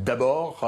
D'abord,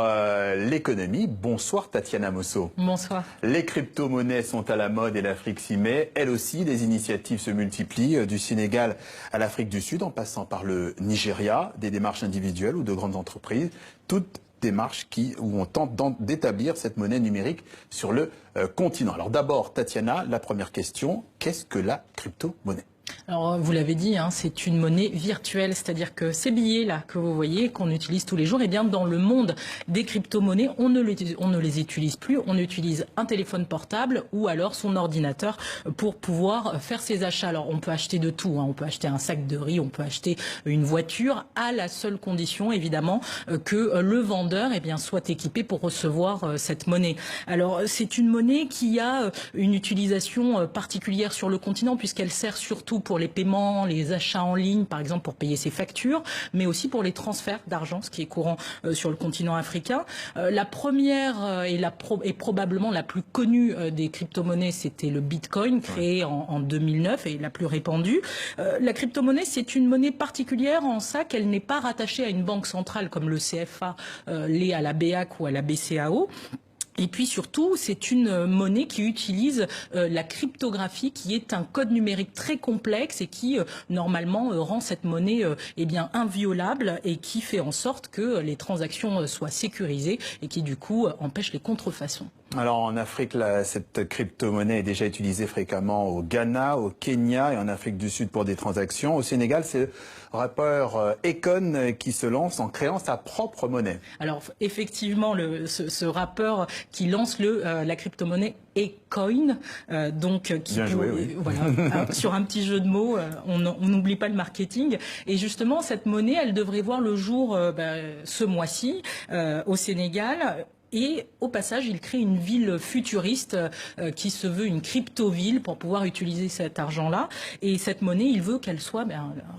l'économie. Bonsoir Tatiana Mosso. Bonsoir. Les crypto-monnaies sont à la mode et l'Afrique s'y met. Elle aussi, les initiatives se multiplient, du Sénégal à l'Afrique du Sud, en passant par le Nigeria, des démarches individuelles ou de grandes entreprises. Toutes démarches où on tente d'établir cette monnaie numérique sur le continent. Alors d'abord, Tatiana, la première question, qu'est-ce que la crypto-monnaie ? Alors, vous l'avez dit, c'est une monnaie virtuelle, c'est-à-dire que ces billets-là que vous voyez, qu'on utilise tous les jours, eh bien, dans le monde des crypto-monnaies, on ne les utilise plus. On utilise un téléphone portable ou alors son ordinateur pour pouvoir faire ses achats. Alors, on peut acheter de tout, on peut acheter un sac de riz, on peut acheter une voiture, à la seule condition, évidemment, que le vendeur, soit équipé pour recevoir cette monnaie. Alors, c'est une monnaie qui a une utilisation particulière sur le continent, puisqu'elle sert surtout pour les paiements, les achats en ligne, par exemple pour payer ses factures, mais aussi pour les transferts d'argent, ce qui est courant sur le continent africain. La première et probablement la plus connue des crypto-monnaies, c'était le Bitcoin, créé en 2009 et la plus répandue. La crypto-monnaie, c'est une monnaie particulière en ça qu'elle n'est pas rattachée à une banque centrale comme le CFA l'est à la BEAC ou à la BCAO. Et puis surtout, c'est une monnaie qui utilise la cryptographie, qui est un code numérique très complexe et qui normalement rend cette monnaie inviolable et qui fait en sorte que les transactions soient sécurisées et qui du coup empêche les contrefaçons. Alors en Afrique, cette crypto-monnaie est déjà utilisée fréquemment au Ghana, au Kenya et en Afrique du Sud pour des transactions. Au Sénégal, c'est le rappeur Akon qui se lance en créant sa propre monnaie. Alors effectivement, ce rappeur qui lance la crypto-monnaie Akon, Bien joué, oui. Voilà, sur un petit jeu de mots, on n'oublie pas le marketing. Et justement, cette monnaie, elle devrait voir le jour ce mois-ci au Sénégal. Et au passage, il crée une ville futuriste qui se veut une crypto-ville pour pouvoir utiliser cet argent-là. Et cette monnaie, il veut qu'elle soit,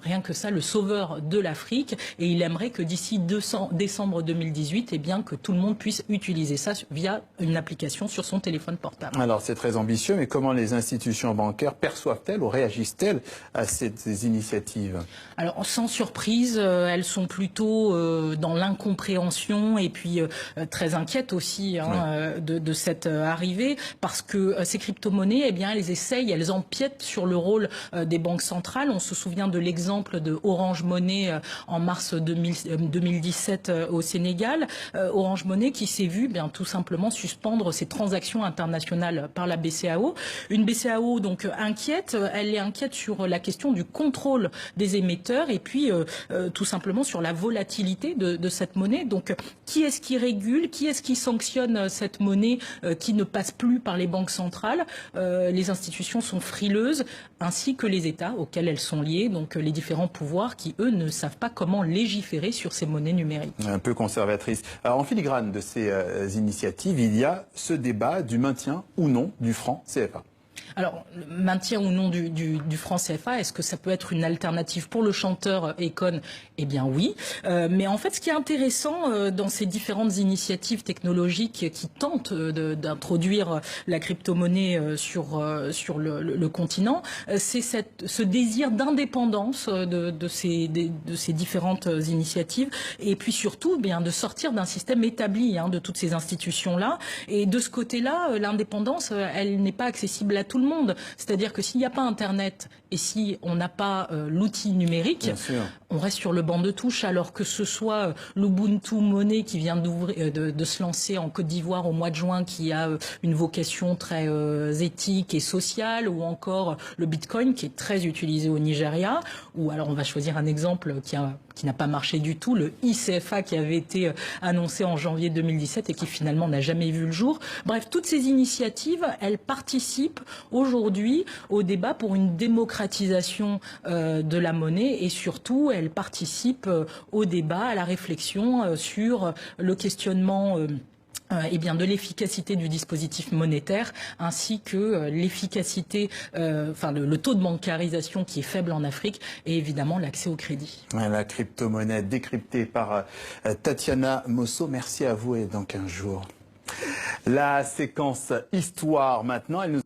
rien que ça, le sauveur de l'Afrique. Et il aimerait que d'ici décembre 2018, que tout le monde puisse utiliser ça via une application sur son téléphone portable. Alors c'est très ambitieux, mais comment les institutions bancaires perçoivent-elles ou réagissent-elles à ces initiatives? Alors sans surprise, elles sont plutôt dans l'incompréhension et puis très inquiètes aussi de cette arrivée, parce que ces crypto-monnaies, elles empiètent sur le rôle des banques centrales. On se souvient de l'exemple de Orange Money en mars 2017 au Sénégal. Orange Money qui s'est vu tout simplement suspendre ses transactions internationales par la BCAO. Une BCAO donc inquiète, elle est inquiète sur la question du contrôle des émetteurs et puis tout simplement sur la volatilité de cette monnaie. Donc qui est-ce qui régule, qui est-ce qui sanctionne cette monnaie qui ne passe plus par les banques centrales? Les institutions sont frileuses, ainsi que les États auxquels elles sont liées, donc les différents pouvoirs qui, eux, ne savent pas comment légiférer sur ces monnaies numériques. Un peu conservatrice. Alors, en filigrane de ces initiatives, il y a ce débat du maintien ou non du franc CFA. Alors, le maintien ou non du franc CFA, est-ce que ça peut être une alternative pour le chanteur Akon? Eh bien oui. Mais en fait, ce qui est intéressant dans ces différentes initiatives technologiques qui tentent d'introduire la crypto-monnaie sur le continent, c'est ce désir d'indépendance de ces différentes initiatives et puis surtout de sortir d'un système établi de toutes ces institutions-là. Et de ce côté-là, l'indépendance, elle n'est pas accessible à tout le monde. C'est-à-dire que s'il n'y a pas Internet et si on n'a pas l'outil numérique, on reste sur le banc de touche, alors que ce soit l'Ubuntu Money qui vient de se lancer en Côte d'Ivoire au mois de juin, qui a une vocation très éthique et sociale, ou encore le Bitcoin qui est très utilisé au Nigeria, ou alors on va choisir un exemple qui n'a pas marché du tout, le ICFA qui avait été annoncé en janvier 2017 et qui finalement n'a jamais vu le jour. Bref, toutes ces initiatives, elles participent aujourd'hui au débat pour une démocratisation de la monnaie et surtout, elles participent au débat, à la réflexion sur le questionnement de l'efficacité du dispositif monétaire ainsi que l'efficacité, le taux de bancarisation qui est faible en Afrique et évidemment l'accès au crédit. La crypto-monnaie décryptée par Tatiana Mosso. Merci à vous et dans 15 jours. La séquence Histoire maintenant, elle nous